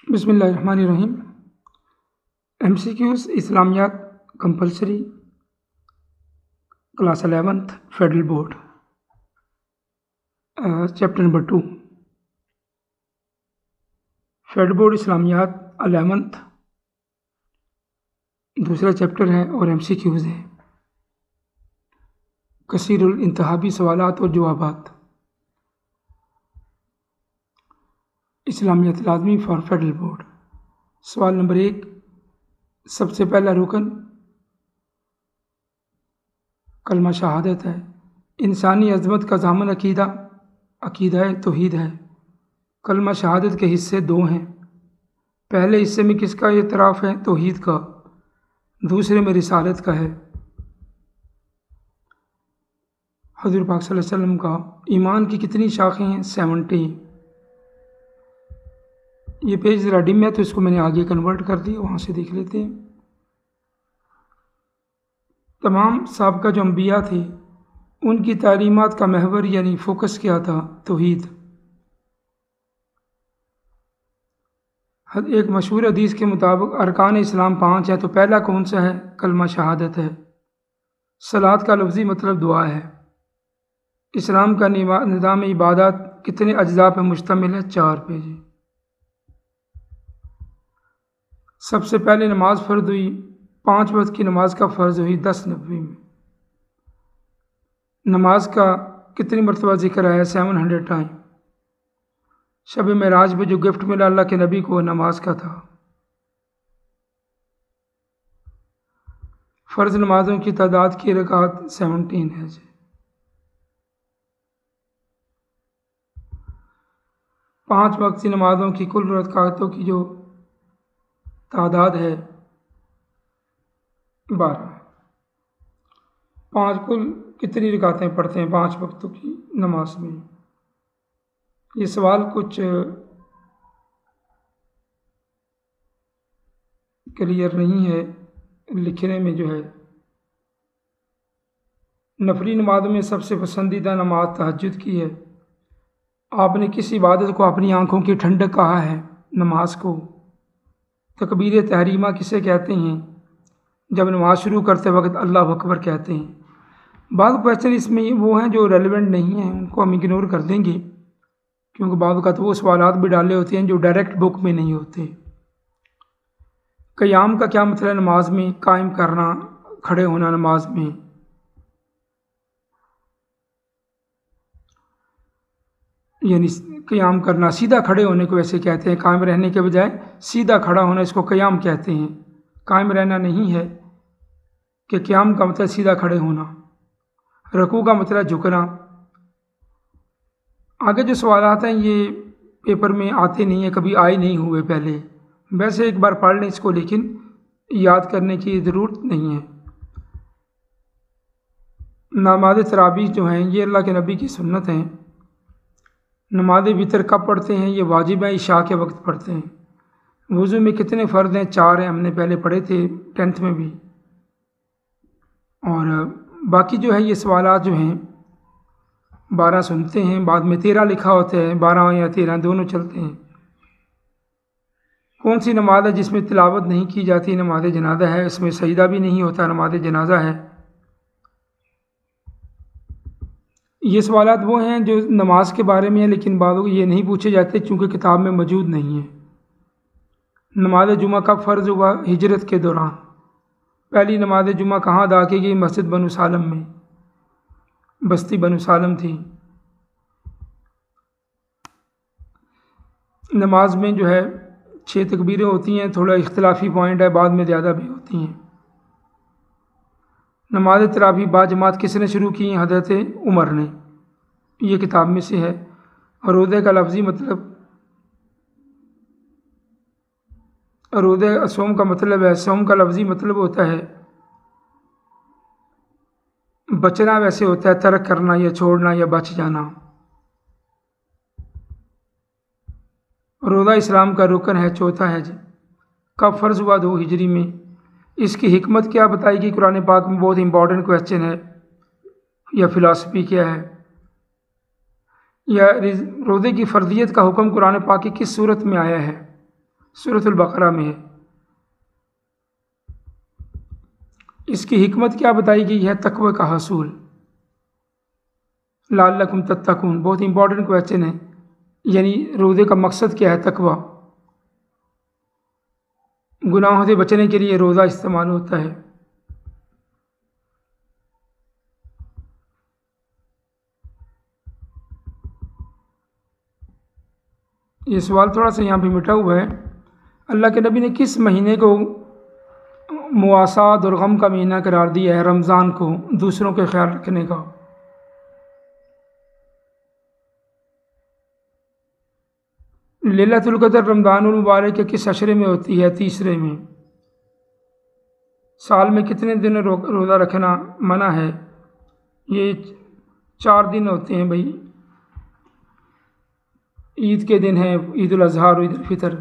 بسم اللہ الرحمن الرحیم۔ MCQs اسلامیات compulsory class 11th federal board, chapter number 2 federal board اسلامیات 11th دوسرا چیپٹر ہے اور MCQs ہے کثیر الانتخابی سوالات اور جوابات۔ اسلامیات لازمی فار فیڈرل بورڈ۔ سوال نمبر 1، سب سے پہلا رکن کلمہ شہادت ہے۔ انسانی عظمت کا ضامن عقیدہ توحید ہے۔ کلمہ شہادت کے حصے 2 ہیں۔ پہلے حصے میں کس کا اعتراف ہے؟ توحید کا۔ دوسرے میں رسالت کا ہے، حضور پاک صلی اللہ علیہ وسلم کا۔ ایمان کی کتنی شاخیں ہیں؟ 70۔ یہ پیج ذرا ڈم ہے تو اس کو میں نے آگے کنورٹ کر دی، وہاں سے دیکھ لیتے ہیں۔ تمام سابقہ جو انبیاء تھے ان کی تعلیمات کا محور یعنی فوکس کیا تھا؟ توحید۔ ایک مشہور حدیث کے مطابق ارکان اسلام 5 ہے، تو پہلا کون سا ہے؟ کلمہ شہادت ہے۔ صلاۃ کا لفظی مطلب دعا ہے۔ اسلام کا نظام عبادات کتنے اجزاء پر مشتمل ہے؟ 4 پہ جی۔ سب سے پہلے نماز فرض ہوئی، 5 وقت کی نماز کا فرض ہوئی 1090 میں۔ نماز کا کتنی مرتبہ ذکر آیا؟ 700 ٹائم۔ شب معراج میں جو گفٹ ملا اللہ کے نبی کو نماز کا تھا۔ فرض نمازوں کی تعداد کی رکعت 17 ہے جی۔ 5 وقتی نمازوں کی کل رکعتوں کی جو تعداد ہے 12۔ 5 کل کتنی رکعتیں پڑھتے ہیں 5 وقتوں کی نماز میں؟ یہ سوال کچھ کلیئر نہیں ہے لکھنے میں جو ہے۔ نفلی نمازوں میں سب سے پسندیدہ نماز تہجد کی ہے۔ آپ نے کس عبادت کو اپنی آنکھوں کی ٹھنڈک کہا ہے؟ نماز کو۔ تکبیر تحریمہ کسے کہتے ہیں؟ جب نماز شروع کرتے وقت اللہ اکبر کہتے ہیں۔ بعض کویسچن اس میں وہ ہیں جو ریلیونٹ نہیں ہیں، ان کو ہم اگنور کر دیں گے، کیونکہ بعض اوقات وہ سوالات بھی ڈالے ہوتے ہیں جو ڈائریکٹ بک میں نہیں ہوتے۔ قیام کا کیا مطلب ہے نماز میں؟ قائم کرنا، کھڑے ہونا نماز میں۔ یعنی قیام کرنا، سیدھا کھڑے ہونے کو ویسے کہتے ہیں، قائم رہنے کے بجائے سیدھا کھڑا ہونا اس کو قیام کہتے ہیں۔ قائم رہنا نہیں ہے کہ قیام کا مطلب سیدھا کھڑے ہونا۔ رکوع کا مطلب جھکنا۔ آگے جو سوالات ہیں یہ پیپر میں آتے نہیں ہیں، کبھی آئے نہیں ہوئے پہلے، ویسے ایک بار پڑھ لیں اس کو، لیکن یاد کرنے کی ضرورت نہیں ہے۔ نماز تراویح جو ہیں یہ اللہ کے نبی کی سنت ہیں۔ نماز وتر کب پڑھتے ہیں؟ یہ واجب ہے، عشاء کے وقت پڑھتے ہیں۔ وضو میں کتنے فرض ہیں؟ 4 ہیں، ہم نے پہلے پڑھے تھے 10th میں بھی۔ اور باقی جو ہے یہ سوالات جو ہیں 12 سنتے ہیں، بعد میں 13 لکھا ہوتا ہے، 12 یا 13 دونوں چلتے ہیں۔ کون سی نماز ہے جس میں تلاوت نہیں کی جاتی؟ نماز جنازہ ہے، اس میں سجدہ بھی نہیں ہوتا، نماز جنازہ ہے۔ یہ سوالات وہ ہیں جو نماز کے بارے میں ہیں، لیکن بعضوں کو یہ نہیں پوچھے جاتے چونکہ کتاب میں موجود نہیں ہے۔ نماز جمعہ کب فرض ہوا؟ ہجرت کے دوران۔ پہلی نماز جمعہ کہاں ادا کی گئی؟ مسجد بنو سالم میں، بستی بنو سالم تھی۔ نماز میں جو ہے 6 تکبیریں ہوتی ہیں، تھوڑا اختلافی پوائنٹ ہے، بعد میں زیادہ بھی ہوتی ہیں۔ نماز تراویح باجماعت کس نے شروع کی؟ حضرت عمر نے، یہ کتاب میں سے ہے۔ روزے کا لفظی مطلب، روزے صوم کا مطلب ہے، صوم کا لفظی مطلب ہوتا ہے بچنا، ویسے ہوتا ہے ترک کرنا یا چھوڑنا یا بچ جانا۔ روزہ اسلام کا رکن ہے، چوتھا ہے جی۔ کب فرض ہوا؟ 2 ہجری میں۔ اس کی حکمت کیا بتائی گئی قرآن پاک میں؟ بہت امپورٹنٹ کویسچن ہے۔ یا فلاسفی کیا ہے؟ یا روزے کی فرضیت کا حکم قرآن پاک کی کس صورت میں آیا ہے؟ سورۃ البقرہ میں ہے۔ اس کی حکمت کیا بتائی گئی ہے؟ تقوی کا حصول، لعلکم تتقون، بہت امپورٹنٹ کویسچن ہے۔ یعنی روزے کا مقصد کیا ہے؟ تقوی، گناہوں سے بچنے کے لیے روزہ استعمال ہوتا ہے۔ یہ سوال تھوڑا سا یہاں پہ مٹا ہوا ہے، اللہ کے نبی نے کس مہینے کو مواسات اور غم کا مہینہ قرار دیا ہے؟ رمضان کو، دوسروں کے خیال رکھنے کا۔ لیلۃ القدر رمضان المبارک کے کس عشرے میں ہوتی ہے؟ تیسرے میں۔ سال میں کتنے دن روزہ رکھنا منع ہے؟ یہ 4 دن ہوتے ہیں بھائی، عید کے دن ہیں، عید الاضحیٰ اور عید الفطر۔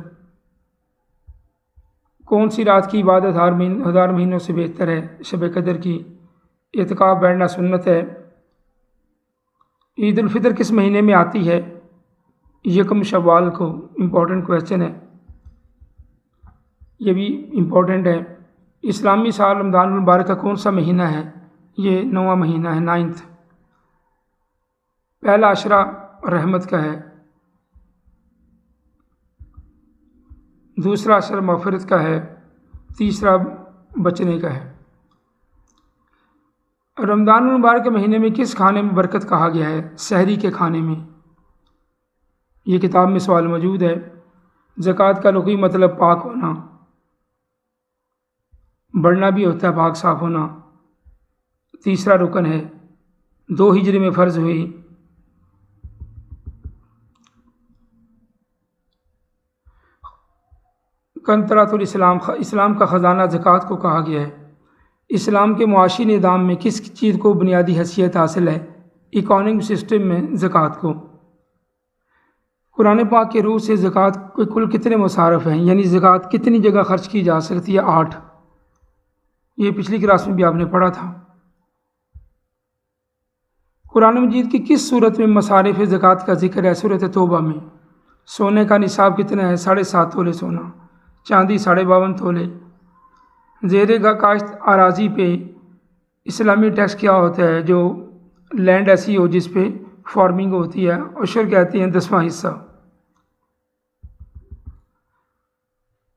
کون سی رات کی عبادت 1000 مہینوں سے بہتر ہے؟ شب قدر کی۔ اعتکاف بیٹھنا سنت ہے۔ عید الفطر کس مہینے میں آتی ہے؟ 1 شوال کو۔ امپورٹنٹ کویسچن ہے، یہ بھی امپورٹنٹ ہے۔ اسلامی سال رمضان المبارک کا کون سا مہینہ ہے؟ یہ 9واں مہینہ ہے، 9th۔ پہلا عشرہ رحمت کا ہے، دوسرا عشرہ مغفرت کا ہے، تیسرا بچنے کا ہے۔ رمضان المبارک کے مہینے میں کس کھانے میں برکت کہا گیا ہے؟ سحری کے کھانے میں۔ یہ کتاب میں سوال موجود ہے۔ زکوٰۃ کا لغوی مطلب پاک ہونا، بڑھنا بھی ہوتا ہے پاک صاف ہونا۔ تیسرا رکن ہے، 2 ہجری میں فرض ہوئی۔ کنترات الاسلام، اسلام کا خزانہ زکوٰۃ کو کہا گیا ہے۔ اسلام کے معاشی نظام میں کس چیز کو بنیادی حیثیت حاصل ہے؟ اکانومک سسٹم میں زکوٰۃ کو۔ قرآن پاک کے روح سے زکوٰۃ کے کل کتنے مصارف ہیں؟ یعنی زکوٰۃ کتنی جگہ خرچ کی جا سکتی ہے؟ 8۔ یہ پچھلی کلاس میں بھی آپ نے پڑھا تھا۔ قرآن مجید کی کس صورت میں مصارف زکوٰۃ کا ذکر ہے؟ سورۃ توبہ میں۔ سونے کا نصاب کتنا ہے؟ 7.5 تولے سونا، چاندی 52.5 تولے۔ زیر کاشت اراضی پہ اسلامی ٹیکس کیا ہوتا ہے؟ جو لینڈ ایسی ہو جس پہ فارمنگ ہوتی ہے، عشر کہتے ہیں 10واں حصہ۔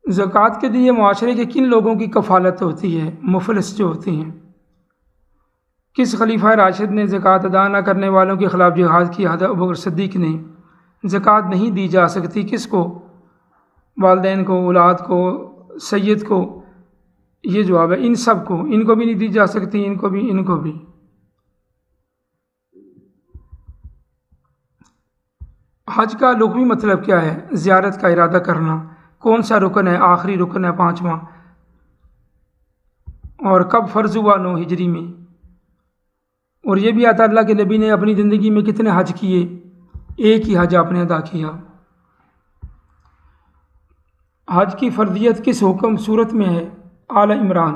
زکوٰۃ کے لیے معاشرے کے کن لوگوں کی کفالت ہوتی ہے؟ مفلس جو ہوتے ہیں۔ کس خلیفہ راشد نے زکوٰۃ ادا نہ کرنے والوں کے خلاف جہاد کیا؟ حضرت ابوبکر صدیق نے۔ زکوٰۃ نہیں دی جا سکتی کس کو؟ والدین کو، اولاد کو، سید کو۔ یہ جواب ہے، ان سب کو، ان کو بھی نہیں دی جا سکتی، ان کو بھی، ان کو بھی۔ حج کا لغوی مطلب کیا ہے؟ زیارت کا ارادہ کرنا۔ کون سا رکن ہے؟ آخری رکن ہے، 5واں۔ اور کب فرض ہوا؟ 9 ہجری میں۔ اور یہ بھی آتا ہے اللہ کے نبی نے اپنی زندگی میں کتنے حج کیے؟ 1 ہی حج آپ نے ادا کیا۔ حج کی فرضیت کس حکم صورت میں ہے؟ آل عمران۔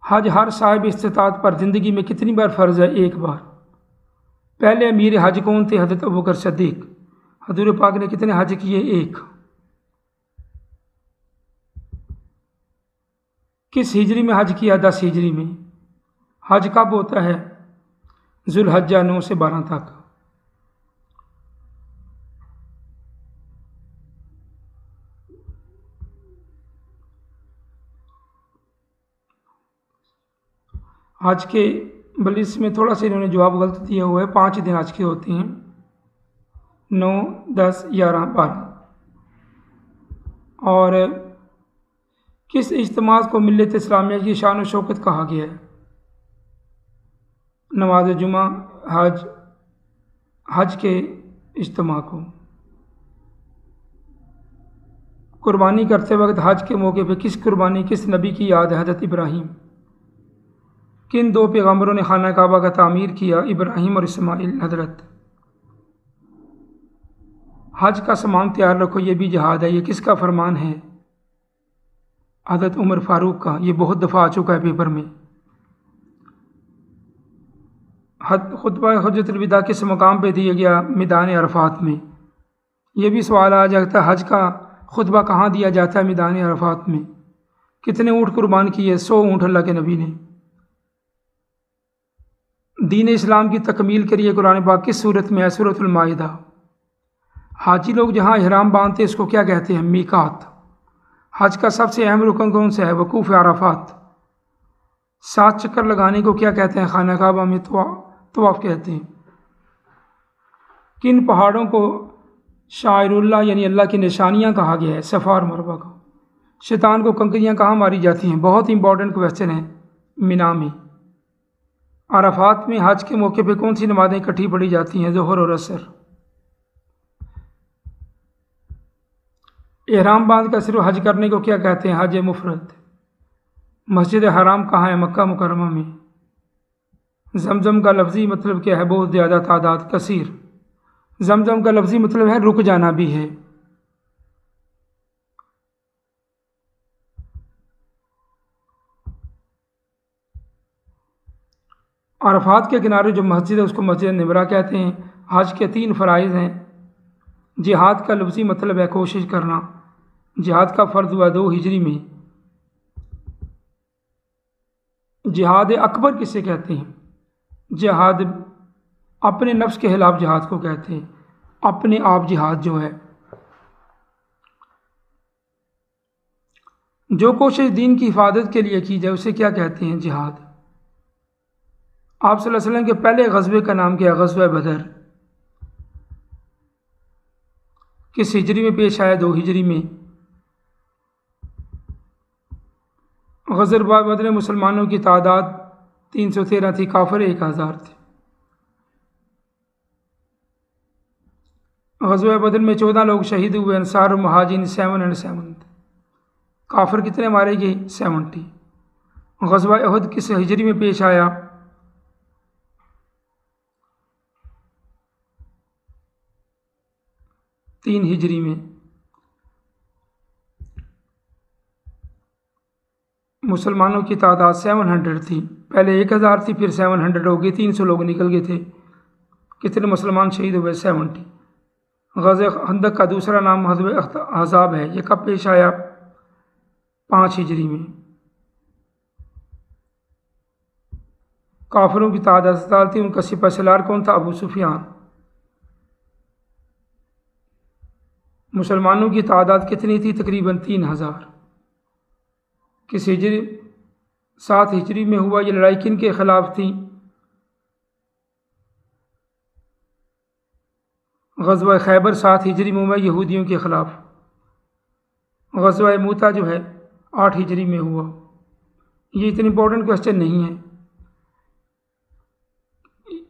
حج ہر صاحب استطاعت پر زندگی میں کتنی بار فرض ہے؟ 1 بار۔ پہلے امیر حج کون تھے؟ حضرت ابوبکر صدیق۔ حضور پاک نے کتنے حج کیے؟ 1۔ کس ہجری میں حج کیا؟ 10 ہجری میں۔ حج کب ہوتا ہے؟ ذوالحجہ 9 سے 12 تک۔ حج کے بلکہ اس میں تھوڑا سا انہوں نے جواب غلط دیا ہوا ہے۔ 5 دن حج کے ہوتے ہیں، 9، 10، 11، 12۔ اور کس اجتماع کو ملت اسلامیہ کی شان و شوکت کہا گیا ہے؟ نماز جمعہ، حج کے اجتماع کو۔ قربانی کرتے وقت حج کے موقع پہ کس نبی کی یاد ہے؟ حضرت ابراہیم۔ کن 2 پیغمبروں نے خانہ کعبہ کا تعمیر کیا؟ ابراہیم اور اسماعیل حضرت۔ حج کا سامان تیار رکھو، یہ بھی جہاد ہے، یہ کس کا فرمان ہے؟ حضرت عمر فاروق کا۔ یہ بہت دفعہ آ چکا ہے پیپر میں۔ خطبہ حجۃ الوداع کس مقام پہ دیا گیا؟ میدان عرفات میں۔ یہ بھی سوال آ جاتا ہے، حج کا خطبہ کہاں دیا جاتا ہے؟ میدان عرفات میں۔ کتنے اونٹ قربان کیے؟ 100 اونٹ اللہ کے نبی نے۔ دین اسلام کی تکمیل کے لیے قرآن پاک کس صورت میں ہے؟ سورۃ المائدہ۔ حاجی لوگ جہاں احرام باندھتے اس کو کیا کہتے ہیں؟ میقات۔ حج کا سب سے اہم رکن کون سا ہے؟ وقوف عرفات۔ 7 چکر لگانے کو کیا کہتے ہیں؟ خانہ کعبہ میں طواف کہتے ہیں۔ کن پہاڑوں کو شاعر اللہ یعنی اللہ کی نشانیاں کہا گیا ہے؟ صفا اور مروہ کو۔ شیطان کو کنکریاں کہاں ماری جاتی ہیں؟ بہت امپورٹنٹ کویسچن ہے، مینا میں۔ عرفات میں حج کے موقع پہ کون سی نمازیں اکٹھی پڑھی جاتی ہیں؟ ظہر اور عصر۔ احرام باندھ کر صرف حج کرنے کو کیا کہتے ہیں؟ حج مفرد۔ مسجد حرام کہاں ہے؟ مکہ مکرمہ میں۔ زمزم کا لفظی مطلب کیا ہے؟ بہت زیادہ، تعداد، کثیر۔ زمزم کا لفظی مطلب ہے رک جانا بھی ہے۔ عرفات کے کنارے جو مسجد ہے اس کو مسجد نمرہ کہتے ہیں۔ حج کے 3 فرائض ہیں۔ جہاد کا لفظی مطلب ہے کوشش کرنا۔ جہاد کا فرض ہوا 2 ہجری میں۔ جہاد اکبر کسے کہتے ہیں؟ جہاد اپنے نفس کے خلاف جہاد کو کہتے ہیں، اپنے آپ جہاد جو ہے۔ جو کوشش دین کی حفاظت کے لیے کی جائے اسے کیا کہتے ہیں؟ جہاد۔ آپ صلی اللہ علیہ وسلم کے پہلے غزوے کا نام کیا؟ غزوہ بدر۔ کس ہجری میں پیش آیا؟ 2 ہجری میں۔ غزوہ بدر میں مسلمانوں کی تعداد 313 تھی، کافر 1000 تھے۔ غزوہ بدر میں 14 لوگ شہید ہوئے، انصار و مہاجرین 7 تھے۔ کافر کتنے مارے گئے؟ 70۔ غزوہ احد کس ہجری میں پیش آیا؟ 3 ہجری میں۔ مسلمانوں کی تعداد 700 تھی، پہلے 1000 تھی، پھر 700 ہو گئی، 300 لوگ نکل گئے تھے۔ کتنے مسلمان شہید ہوئے؟ 70۔ غزوہ خندق کا دوسرا نام غزوہ احزاب ہے، یہ کب پیش آیا؟ 5 ہجری میں۔ کافروں کی تعداد 70 تھی، ان کا سپہ سالار کون تھا؟ ابو سفیان۔ مسلمانوں کی تعداد کتنی تھی؟ تقریباً 3000۔ کس ہجری؟ 7 ہجری میں ہوا۔ یہ لڑائی کن کے خلاف تھی؟ غزوہ خیبر 7 ہجری میں ہوا، یہودیوں کے خلاف۔ غزوہ موتا جو ہے 8 ہجری میں ہوا۔ یہ اتنی امپورٹنٹ کویسچن نہیں ہے،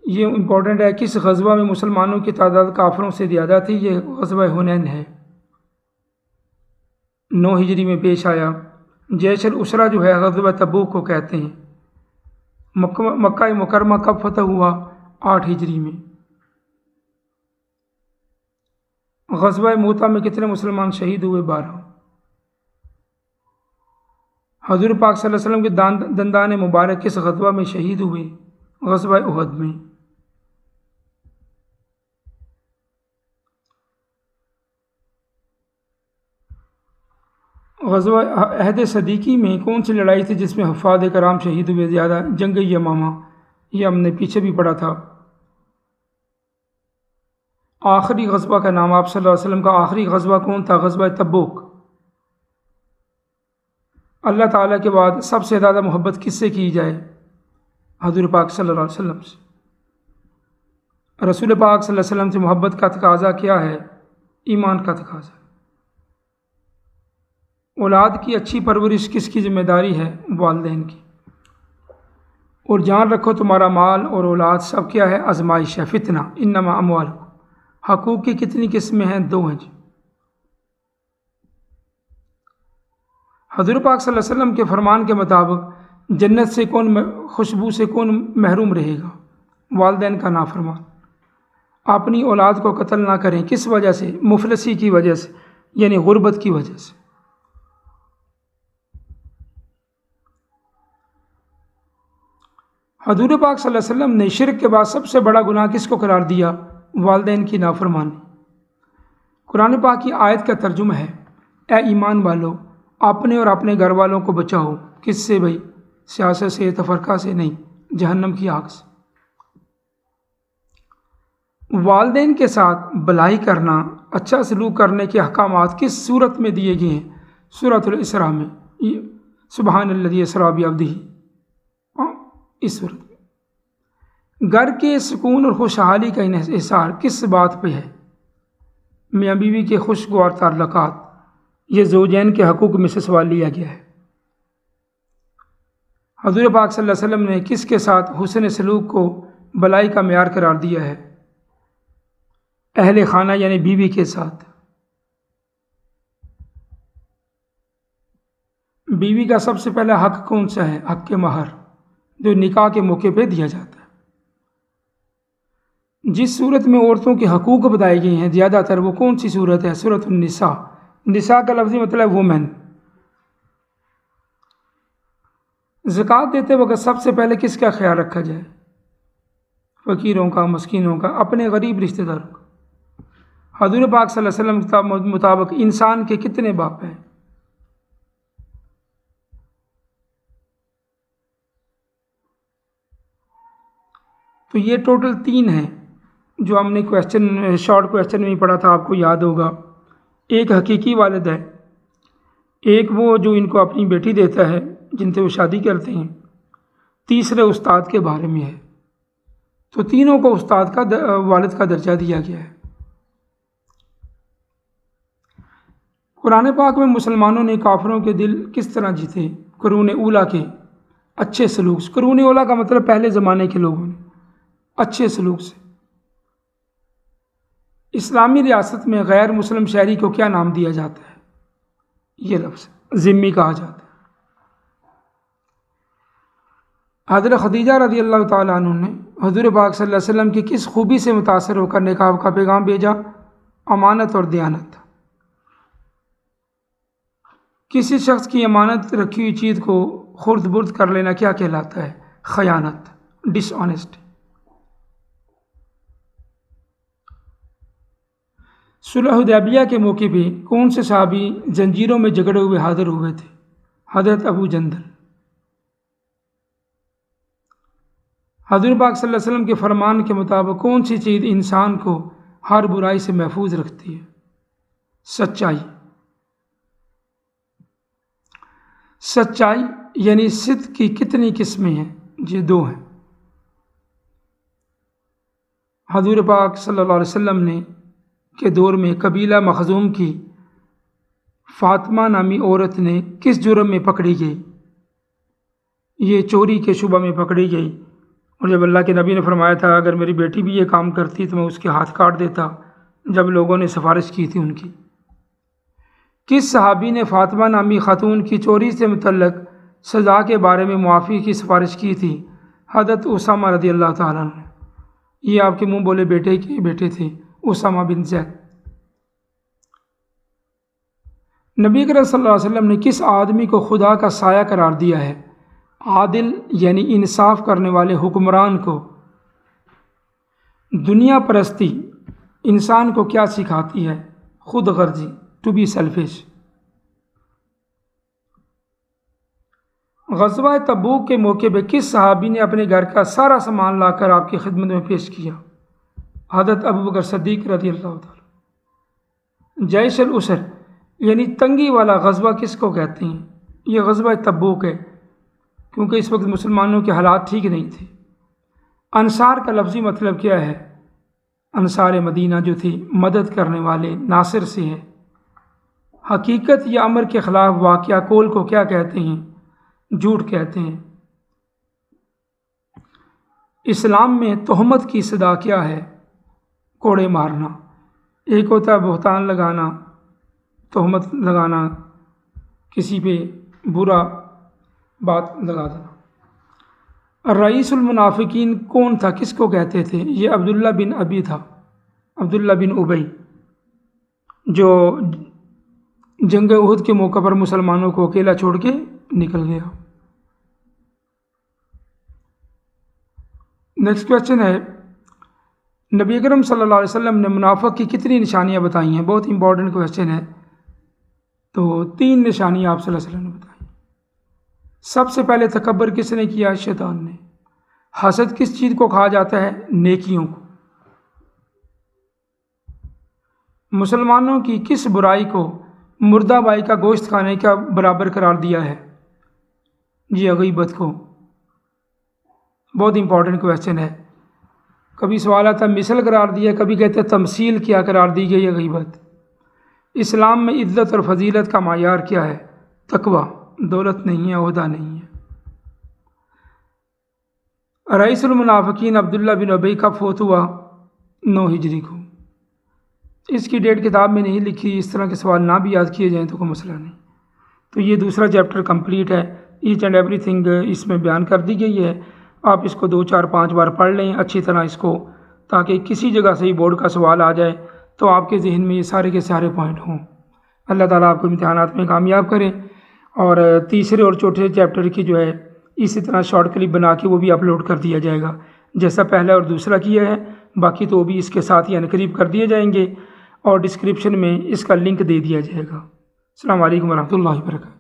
یہ امپورٹنٹ ہے کس غزوہ میں مسلمانوں کی تعداد کافروں سے زیادہ تھی؟ یہ غزوہ حنین ہے، 9 ہجری میں پیش آیا۔ جیش الاسرہ جو ہے غزوہ تبوک کو کہتے ہیں۔ مکہ مکرمہ کب فتح ہوا؟ 8 ہجری میں۔ غزوہ موتا میں کتنے مسلمان شہید ہوئے؟ 12۔ حضور پاک صلی اللہ علیہ وسلم کے دندان مبارک کس غزوہ میں شہید ہوئے؟ غزوہ احد میں۔ غزوہ عہد صدیقی میں کون سی لڑائی تھی جس میں حفاظ کرام شہید ہوئے زیادہ؟ جنگ یمامہ، یہ ہم نے پیچھے بھی پڑھا تھا۔ آخری غزوہ کا نام، آپ صلی اللہ علیہ وسلم کا آخری غزوہ کون تھا؟ غزوہ تبوک۔ اللہ تعالیٰ کے بعد سب سے زیادہ محبت کس سے کی جائے؟ حضور پاک صلی اللہ علیہ وسلم سے۔ رسول پاک صلی اللہ علیہ وسلم سے محبت کا تقاضا کیا ہے؟ ایمان کا تقاضا۔ اولاد کی اچھی پرورش کس کی ذمہ داری ہے؟ والدین کی۔ اور جان رکھو تمہارا مال اور اولاد سب کیا ہے؟ آزمائش ہے، فتنہ۔ انما اموالکم۔ حقوق کی کتنی قسمیں ہیں؟ 2 ہیں جی۔ حضور پاک صلی اللہ علیہ وسلم کے فرمان کے مطابق جنت سے کون، خوشبو سے کون محروم رہے گا؟ والدین کا نافرمان۔ اپنی اولاد کو قتل نہ کریں، کس وجہ سے؟ مفلسی کی وجہ سے، یعنی غربت کی وجہ سے۔ حضور پاک صلی اللہ علیہ وسلم نے شرک کے بعد سب سے بڑا گناہ کس کو قرار دیا؟ والدین کی نافرمانی۔ قرآن پاک کی آیت کا ترجمہ ہے اے ایمان والو اپنے اور اپنے گھر والوں کو بچاؤ. کس سے بھائی؟ سیاست سے، تفرقہ سے نہیں، جہنم کی آگ سے. والدین کے ساتھ بھلائی کرنا، اچھا سلوک کرنے کے احکامات کس صورت میں دیے گئے ہیں؟ سورۃ الاسراء میں، سبحان الذی اسریٰ بعبدہ، اس صورت میں. گھر کے سکون اور خوشحالی کا انحصار کس بات پہ ہے؟ میاں بیوی کے خوشگوار تعلقات. یہ زوجین کے حقوق میں سے سوال لیا گیا ہے. حضور پاک صلی اللہ علیہ وسلم نے کس کے ساتھ حسن سلوک کو بھلائی کا معیار قرار دیا ہے؟ اہل خانہ یعنی بیوی کے ساتھ. بیوی کا سب سے پہلا حق کون سا ہے؟ حق مہر، جو نکاح کے موقع پہ دیا جاتا ہے. جس صورت میں عورتوں کے حقوق بتائے گئے ہیں زیادہ تر، وہ کون سی صورت ہے؟ سورۃ النساء. نساء کا لفظی مطلب وومن. زکوٰۃ دیتے وقت سب سے پہلے کس کا خیال رکھا جائے؟ فقیروں کا، مسکینوں کا، اپنے غریب رشتہ داروں کا. حضور پاک صلی اللہ علیہ وسلم کے مطابق انسان کے کتنے باپ ہیں؟ تو یہ ٹوٹل 3 ہیں جو ہم نے شارٹ کویسچن میں ہی پڑھا تھا، آپ کو یاد ہوگا. ایک حقیقی والد ہے، ایک وہ جو ان کو اپنی بیٹی دیتا ہے جن سے وہ شادی کرتے ہیں، تیسرے استاد کے بارے میں ہے. تو تینوں کو استاد کا والد کا درجہ دیا گیا ہے. قرآن پاک میں مسلمانوں نے کافروں کے دل کس طرح جیتے؟ قرون اولیٰ کے اچھے سلوک سے. قرون اولیٰ کا مطلب پہلے زمانے کے لوگوں نے اچھے سلوک سے. اسلامی ریاست میں غیر مسلم شہری کو کیا نام دیا جاتا ہے؟ یہ لفظ ذمی کہا جاتا ہے. حضرت خدیجہ رضی اللہ تعالیٰ عنہ نے حضور پاک صلی اللہ علیہ وسلم کی کس خوبی سے متاثر ہو کر نکاح کا پیغام بھیجا؟ امانت اور دیانت. کسی شخص کی امانت رکھی ہوئی چیز کو خرد برد کر لینا کیا کہلاتا ہے؟ خیانت، ڈس آنیسٹی. صلح حدیبیہ کے موقع پہ کون سے صحابی زنجیروں میں جکڑے ہوئے حاضر ہوئے تھے؟ حضرت ابو جندل. حضور پاک صلی اللہ علیہ وسلم کے فرمان کے مطابق کون سی چیز انسان کو ہر برائی سے محفوظ رکھتی ہے؟ سچائی. سچائی یعنی صدق کی کتنی قسمیں ہیں؟ یہ 2 ہیں. حضور پاک صلی اللہ علیہ وسلم نے کے دور میں قبیلہ مخزوم کی فاطمہ نامی عورت نے کس جرم میں پکڑی گئی؟ یہ چوری کے شبہ میں پکڑی گئی. اور جب اللہ کے نبی نے فرمایا تھا اگر میری بیٹی بھی یہ کام کرتی تو میں اس کے ہاتھ کاٹ دیتا، جب لوگوں نے سفارش کی تھی ان کی. کس صحابی نے فاطمہ نامی خاتون کی چوری سے متعلق سزا کے بارے میں معافی کی سفارش کی تھی؟ حضرت اسامہ رضی اللہ تعالیٰ عنہ. یہ آپ کے منہ بولے بیٹے کے بیٹے تھے، اسامہ بن زید. نبی کریم صلی اللہ علیہ وسلم نے کس آدمی کو خدا کا سایہ قرار دیا ہے؟ عادل یعنی انصاف کرنے والے حکمران کو. دنیا پرستی انسان کو کیا سکھاتی ہے؟ خود غرضی، ٹو بی سیلفش. غزوہ تبوک کے موقع پہ کس صحابی نے اپنے گھر کا سارا سامان لا کر آپ کی خدمت میں پیش کیا؟ حضرت ابوبکر صدیق رضی اللہ تعالیٰ. جیش العسر یعنی تنگی والا غزوہ کس کو کہتے ہیں؟ یہ غزوہ تبوک ہے، کیونکہ اس وقت مسلمانوں کے حالات ٹھیک نہیں تھے. انصار کا لفظی مطلب کیا ہے؟ انصار مدینہ جو تھی مدد کرنے والے، ناصر سے ہے. حقیقت یا امر کے خلاف واقعہ قول کو کیا کہتے ہیں؟ جھوٹ کہتے ہیں. اسلام میں تہمت کی صدا کیا ہے؟ کوڑے مارنا. ایک ہوتا ہے بہتان لگانا، تہمت لگانا، کسی پہ برا بات لگا دینا. رئیس المنافقین کون تھا؟ کس کو کہتے تھے؟ یہ عبداللہ بن ابی تھا، عبداللہ بن ابی، جو جنگ احد کے موقع پر مسلمانوں کو اکیلا چھوڑ کے نکل گیا. نیکسٹ کویسچن ہے، نبی اکرم صلی اللہ علیہ وسلم نے منافق کی کتنی نشانیاں بتائی ہیں؟ بہت امپورٹنٹ کویسچن ہے. تو 3 نشانیاں آپ صلی اللہ علیہ وسلم نے بتائیں۔ سب سے پہلے تکبر کس نے کیا؟ شیطان نے۔ حسد کس چیز کو کہا جاتا ہے؟ نیکیوں کو۔ مسلمانوں کی کس برائی کو مردہ بائی کا گوشت کھانے کا برابر قرار دیا ہے؟ جی غیبت کو۔ بہت امپورٹنٹ کویسچن ہے، کبھی سوال آتا ہے مثل قرار دیا، کبھی کہتے ہیں تمثیل کیا قرار دی گئی ہے غیبت۔ اسلام میں عزت اور فضیلت کا معیار کیا ہے؟ تقوی، دولت نہیں ہے، عہدہ نہیں ہے۔ رئیس المنافقین عبداللہ بن ابی کا فوت ہوا 9 ہجری کو۔ اس کی ڈیٹ کتاب میں نہیں لکھی، اس طرح کے سوال نہ بھی یاد کیے جائیں تو کوئی مسئلہ نہیں۔ تو یہ دوسرا چیپٹر کمپلیٹ ہے، ایچ اینڈ ایوری تھنگ اس میں بیان کر دی گئی ہے۔ آپ اس کو 2 4 5 بار پڑھ لیں اچھی طرح اس کو، تاکہ کسی جگہ سے ہی بورڈ کا سوال آ جائے تو آپ کے ذہن میں یہ سارے کے سارے پوائنٹ ہوں۔ اللہ تعالیٰ آپ کو امتحانات میں کامیاب کرے۔ اور تیسرے اور چوتھے چیپٹر کی جو ہے اسی طرح شارٹ کلپ بنا کے وہ بھی اپلوڈ کر دیا جائے گا، جیسا پہلا اور دوسرا کیا ہے، باقی تو وہ بھی اس کے ساتھ ہی عنقریب کر دیے جائیں گے، اور ڈسکرپشن میں اس کا لنک دے دیا جائے گا۔ السلام علیکم ورحمۃ اللہ وبرکاتہ۔